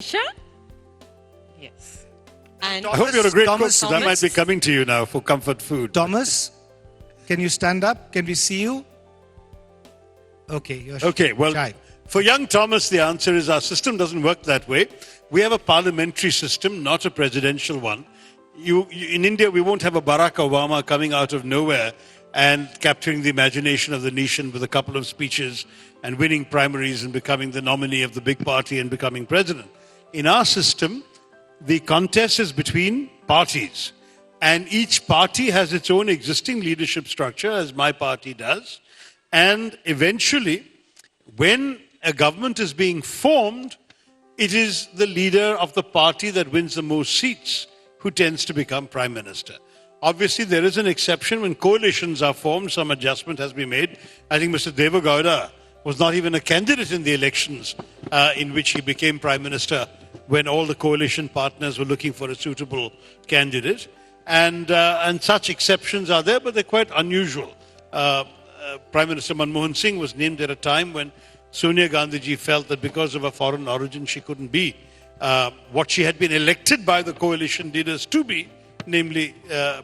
Sure? Yes. And I hope you're a great cook, Thomas, because I might be coming to you now for comfort food. Thomas, can you stand up? Can we see you? Okay, you're Okay, well, shy. for young Thomas, the answer is our system doesn't work that way. We have a parliamentary system, not a presidential one. In India, we won't have a Barack Obama coming out of nowhere and capturing the imagination of the nation with a couple of speeches and winning primaries and becoming the nominee of the big party and becoming president. In our system, the contest is between parties. And each party has its own existing leadership structure, as my party does. And eventually, when a government is being formed, it is the leader of the party that wins the most seats who tends to become prime minister. Obviously, there is an exception when coalitions are formed. Some adjustment has been made. I think Mr. Deva Gowda was not even a candidate in the elections in which he became prime minister when all the coalition partners were looking for a suitable candidate. And such exceptions are there, but they're quite unusual. Prime Minister Manmohan Singh was named at a time when Sonia Gandhi ji felt that because of her foreign origin, she couldn't be what she had been elected by the coalition leaders to be, namely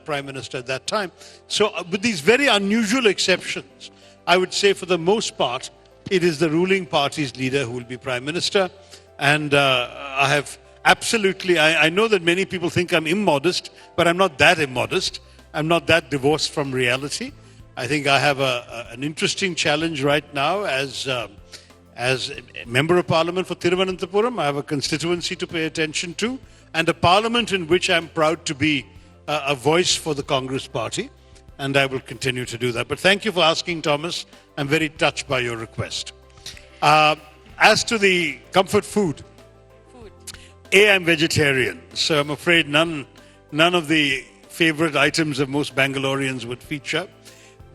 Prime Minister at that time. So with these very unusual exceptions, I would say for the most part, it is the ruling party's leader who will be Prime Minister. And I have absolutely, I know that many people think I'm immodest, but I'm not that immodest. I'm not that divorced from reality. I think I have an interesting challenge right now as a Member of Parliament for Thiruvananthapuram. I have a constituency to pay attention to and a parliament in which I'm proud to be a voice for the Congress party. And I will continue to do that. But thank you for asking, Thomas. I'm very touched by your request. As to the comfort food, I'm vegetarian. So I'm afraid none of the favorite items of most Bangaloreans would feature.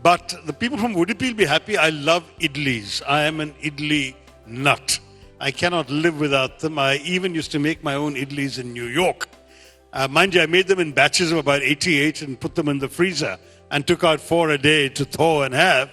But the people from Udupi will be happy. I love idlis. I am an idli nut. I cannot live without them. I even used to make my own idlis in New York. Mind you, I made them in batches of about 88 and put them in the freezer and took out 4 a day to thaw and have.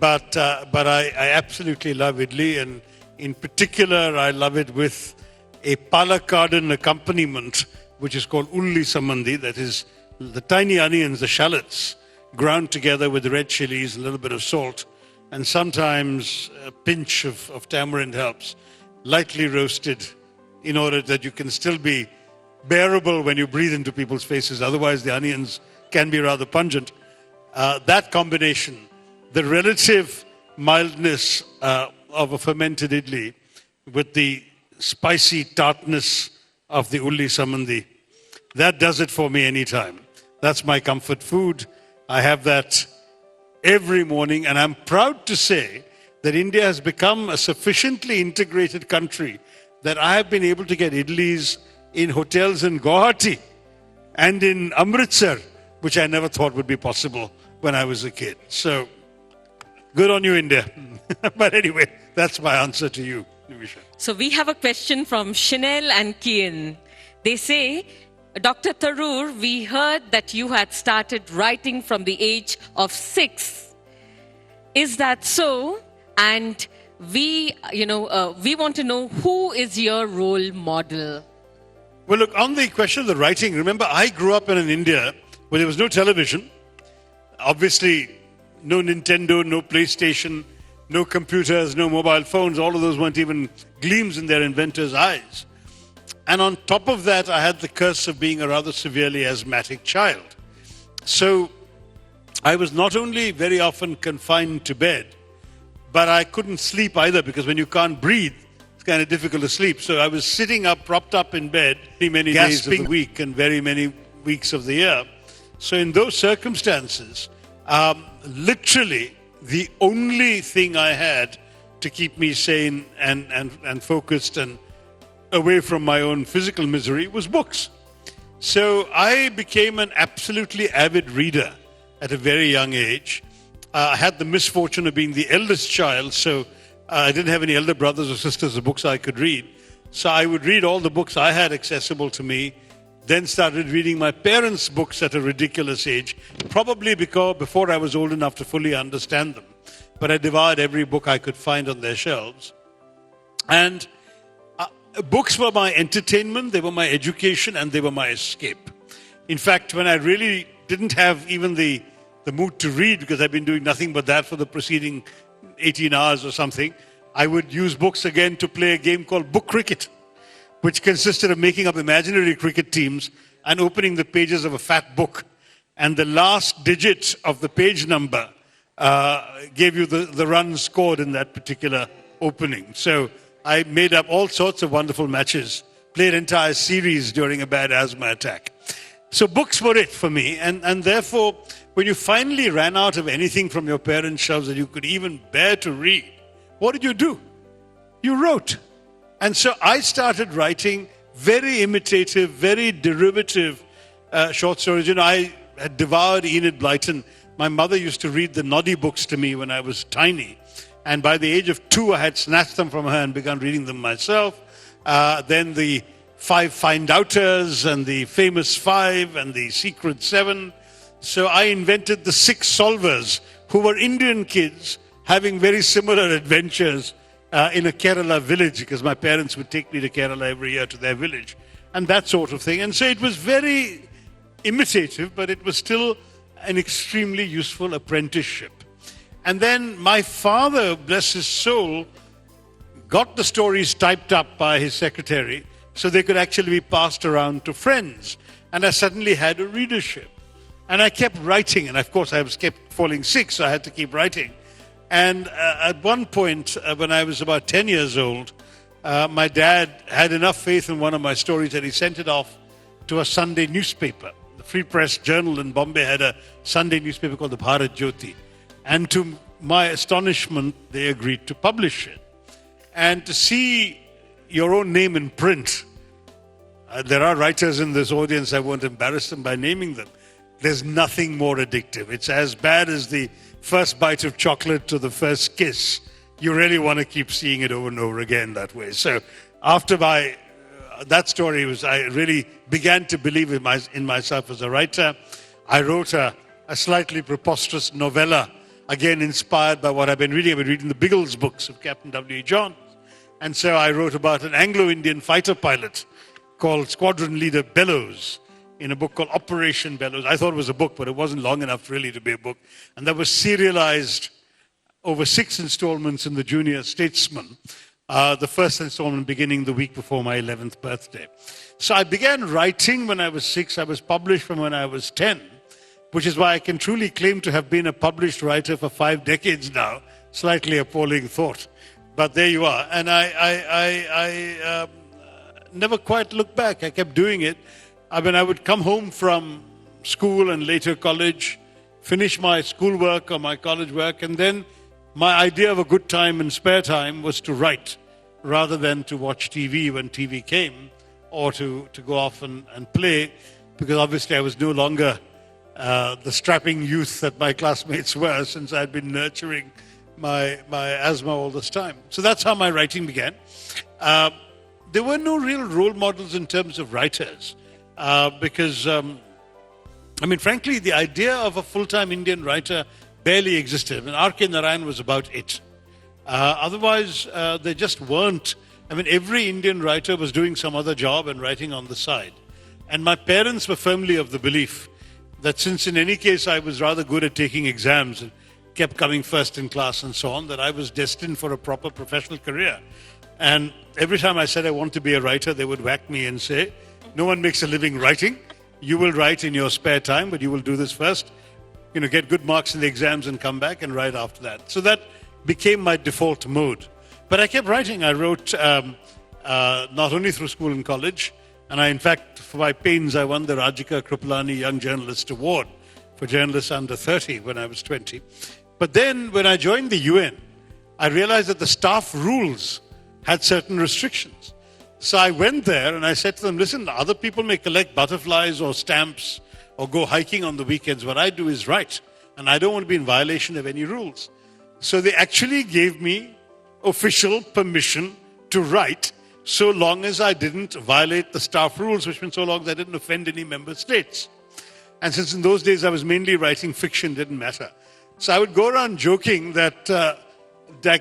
But I absolutely love idli, and in particular, I love it with a Palakkadan accompaniment, which is called ulli samandi. That is the tiny onions, the shallots, ground together with red chilies, a little bit of salt, and sometimes a pinch of tamarind helps, lightly roasted, in order that you can still be bearable when you breathe into people's faces. Otherwise, the onions can be rather pungent. That combination, the relative mildness of a fermented idli with the spicy tartness of the ulli samandi, that does it for me anytime. That's my comfort food. I have that every morning, and I'm proud to say that India has become a sufficiently integrated country that I have been able to get idlis in hotels in Guwahati and in Amritsar, which I never thought would be possible when I was a kid. So, good on you, India. But anyway, that's my answer to you, Nimisha. So we have a question from Chanel and Kian. They say, Dr. Tharoor, we heard that you had started writing from the age of 6. Is that so? And we want to know, who is your role model? Well, look, on the question of the writing, remember, I grew up in an India where there was no television. Obviously, no Nintendo, no PlayStation, no computers, no mobile phones. All of those weren't even gleams in their inventors' eyes. And on top of that, I had the curse of being a rather severely asthmatic child. So I was not only very often confined to bed, but I couldn't sleep either, because when you can't breathe, it's kind of difficult to sleep. So I was sitting up, propped up in bed, many days of the week and very many weeks of the year. So in those circumstances, literally the only thing I had to keep me sane and focused and away from my own physical misery was books. So I became an absolutely avid reader at a very young age. I had the misfortune of being the eldest child, so I didn't have any elder brothers or sisters of books I could read. So I would read all the books I had accessible to me, then started reading my parents' books at a ridiculous age, probably before I was old enough to fully understand them. But I devoured every book I could find on their shelves. And Books were my entertainment, they were my education, and they were my escape. In fact, when I really didn't have even the mood to read, because I've been doing nothing but that for the preceding 18 hours or something, I would use books again to play a game called book cricket, which consisted of making up imaginary cricket teams and opening the pages of a fat book. And the last digit of the page number gave you the runs scored in that particular opening. So I made up all sorts of wonderful matches, played entire series during a bad asthma attack. So books were it for me. And therefore, when you finally ran out of anything from your parents' shelves that you could even bear to read, what did you do? You wrote. And so I started writing very imitative, very derivative short stories. You know, I had devoured Enid Blyton. My mother used to read the Noddy books to me when I was tiny. And by the age of 2, I had snatched them from her and begun reading them myself. Then the 5 Find Outers and the Famous 5 and the Secret 7. So I invented the 6 Solvers, who were Indian kids having very similar adventures in a Kerala village, because my parents would take me to Kerala every year to their village and that sort of thing. And so it was very imitative, but it was still an extremely useful apprenticeship. And then my father, bless his soul, got the stories typed up by his secretary so they could actually be passed around to friends. And I suddenly had a readership. And I kept writing, and of course I was kept falling sick, so I had to keep writing. And at one point, when I was about 10 years old, my dad had enough faith in one of my stories that he sent it off to a Sunday newspaper. The Free Press Journal in Bombay had a Sunday newspaper called the Bharat Jyoti. And to my astonishment, they agreed to publish it. And to see your own name in print, there are writers in this audience, I won't embarrass them by naming them. There's nothing more addictive. It's as bad as the first bite of chocolate to the first kiss. You really want to keep seeing it over and over again that way. So after that story I really began to believe in myself as a writer. I wrote a slightly preposterous novella, again inspired by what I've been reading. I've been reading the Biggles books of Captain W.E. Johns. And so I wrote about an Anglo-Indian fighter pilot called Squadron Leader Bellows in a book called Operation Bellows. I thought it was a book, but it wasn't long enough really to be a book. And that was serialized over 6 installments in the Junior Statesman, the first installment beginning the week before my 11th birthday. So I began writing when I was 6. I was published from when I was 10, which is why I can truly claim to have been a published writer for 5 decades now. Slightly appalling thought. But there you are. And I never quite looked back. I kept doing it. I mean, I would come home from school and later college, finish my schoolwork or my college work, and then my idea of a good time and spare time was to write rather than to watch TV when TV came, or to go off and play, because obviously I was no longer the strapping youth that my classmates were, since I'd been nurturing my asthma all this time. So that's how my writing began. There were no real role models in terms of writers. Because, frankly, the idea of a full-time Indian writer barely existed. I mean, R.K. Narayan was about it. Otherwise, there just weren't. I mean, every Indian writer was doing some other job and writing on the side. And my parents were firmly of the belief that since in any case I was rather good at taking exams and kept coming first in class and so on, that I was destined for a proper professional career. And every time I said I want to be a writer, they would whack me and say, no one makes a living writing. You will write in your spare time, but you will do this first. Get good marks in the exams and come back and write after that. So that became my default mode. But I kept writing. I wrote not only through school and college, and in fact, for my pains, I won the Rajika Kripalani Young Journalist Award for journalists under 30 when I was 20. But then when I joined the UN, I realized that the staff rules had certain restrictions. So I went there and I said to them, listen, other people may collect butterflies or stamps or go hiking on the weekends. What I do is write, and I don't want to be in violation of any rules. So they actually gave me official permission to write, so long as I didn't violate the staff rules, which meant so long as I didn't offend any member states. And since in those days I was mainly writing fiction, didn't matter. So I would go around joking that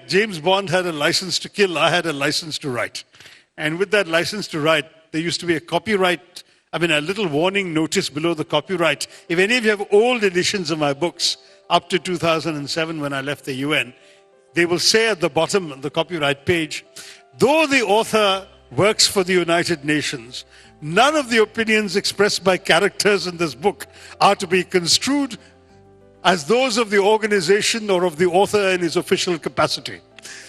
James Bond had a license to kill, I had a license to write. And with that license to write, there used to be a little warning notice below the copyright. If any of you have old editions of my books, up to 2007 when I left the UN, they will say at the bottom of the copyright page, though the author works for the United Nations, none of the opinions expressed by characters in this book are to be construed as those of the organization or of the author in his official capacity.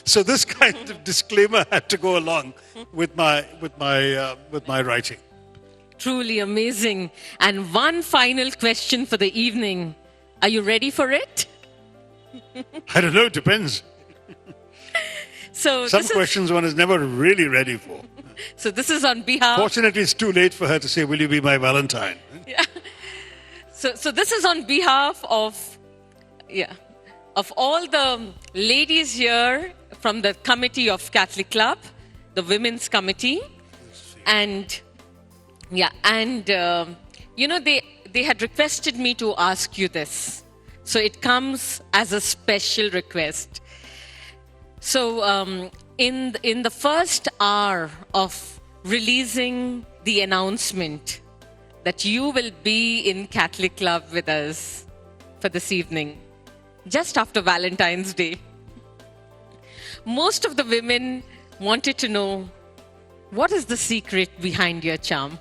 So this kind of disclaimer had to go along with my writing. Truly amazing. And one final question for the evening. Are you ready for it? I don't know, it depends. So Some questions one is never really ready for. So this is on behalf... Fortunately, it's too late for her to say, will you be my Valentine? Yeah. So this is on behalf of all the ladies here from the committee of Catholic Club, the Women's Committee. And they had requested me to ask you this. So it comes as a special request. So in the first hour of releasing the announcement that you will be in Catholic Club with us for this evening, just after Valentine's Day, most of the women wanted to know, what is the secret behind your charm?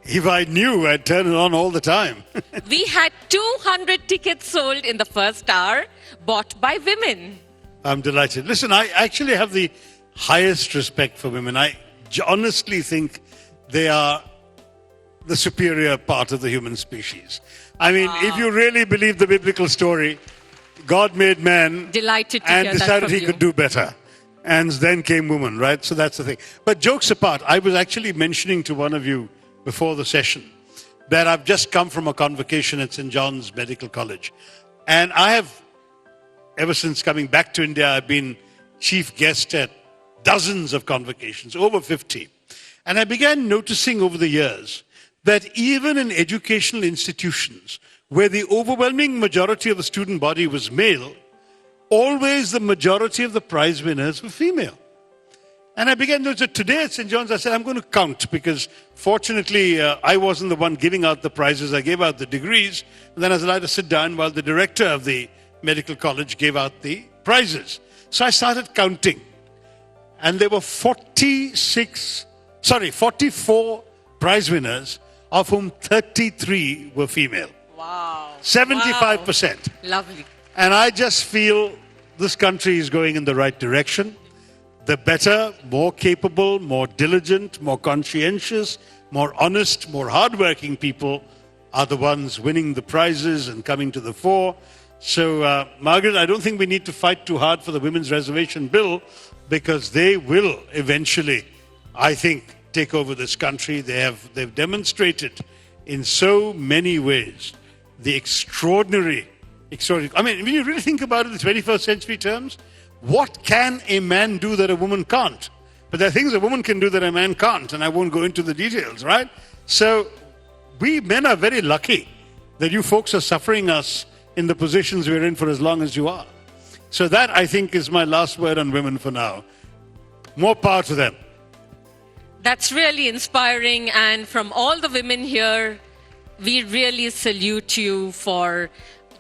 If I knew, I'd turn it on all the time. We had 200 tickets sold in the first hour, bought by women. I'm delighted. Listen, I actually have the highest respect for women. I honestly think they are the superior part of the human species. I mean, if you really believe the biblical story, God made man Delighted to and hear that decided from he you. could do better. And then came woman, right? So that's the thing. But jokes apart, I was actually mentioning to one of you before the session that I've just come from a convocation at St. John's Medical College. And I have, ever since coming back to India, I've been chief guest at dozens of convocations, over 50. And I began noticing over the years that even in educational institutions where the overwhelming majority of the student body was male, always the majority of the prize winners were female. And I began to notice today at St. John's, I said, I'm going to count because fortunately I wasn't the one giving out the prizes. I gave out the degrees. And then I was allowed to sit down while the director of the medical college gave out the prizes. So I started counting. And there were 44 prize winners, of whom 33 were female. Wow. 75%. Wow. Lovely. And I just feel this country is going in the right direction. The better, more capable, more diligent, more conscientious, more honest, more hardworking people are the ones winning the prizes and coming to the fore. So, Margaret, I don't think we need to fight too hard for the Women's Reservation Bill because they will eventually, I think, take over this country. They've demonstrated in so many ways the extraordinary. I mean, when you really think about it in 21st century terms, what can a man do that a woman can't? But there are things a woman can do that a man can't, and I won't go into the details, right? So we men are very lucky that you folks are suffering us in the positions we're in for as long as you are. So that, I think, is my last word on women for now. More power to them. That's really inspiring. And from all the women here, we really salute you for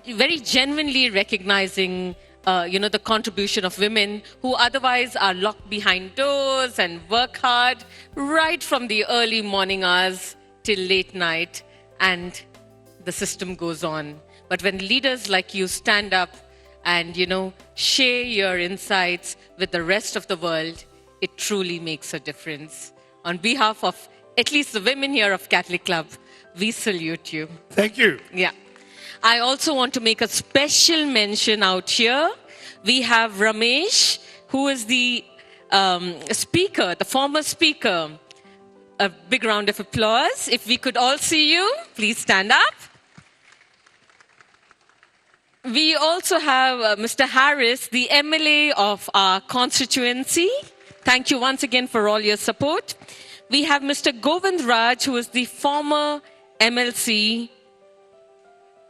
very genuinely recognizing the contribution of women who otherwise are locked behind doors and work hard right from the early morning hours till late night, and the system goes on. But when leaders like you stand up and, share your insights with the rest of the world, it truly makes a difference. On behalf of at least the women here of Catholic Club, we salute you. Thank you. Yeah. I also want to make a special mention out here. We have Ramesh, who is the speaker, the former speaker. A big round of applause. If we could all see you, please stand up. We also have Mr. Harris, the MLA of our constituency. Thank you once again for all your support. We have Mr. Govind Raj, who is the former MLC,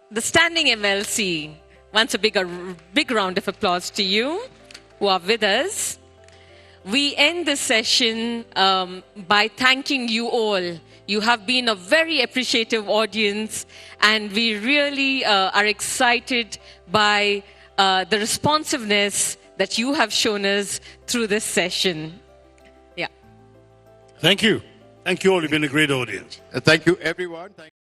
the standing MLC. Once a big round of applause to you who are with us. we end the session by thanking you all. You have been a very appreciative audience, and we really are excited by the responsiveness that you have shown us through this session. Yeah. Thank you. Thank you all. You've been a great audience. Thank you, everyone.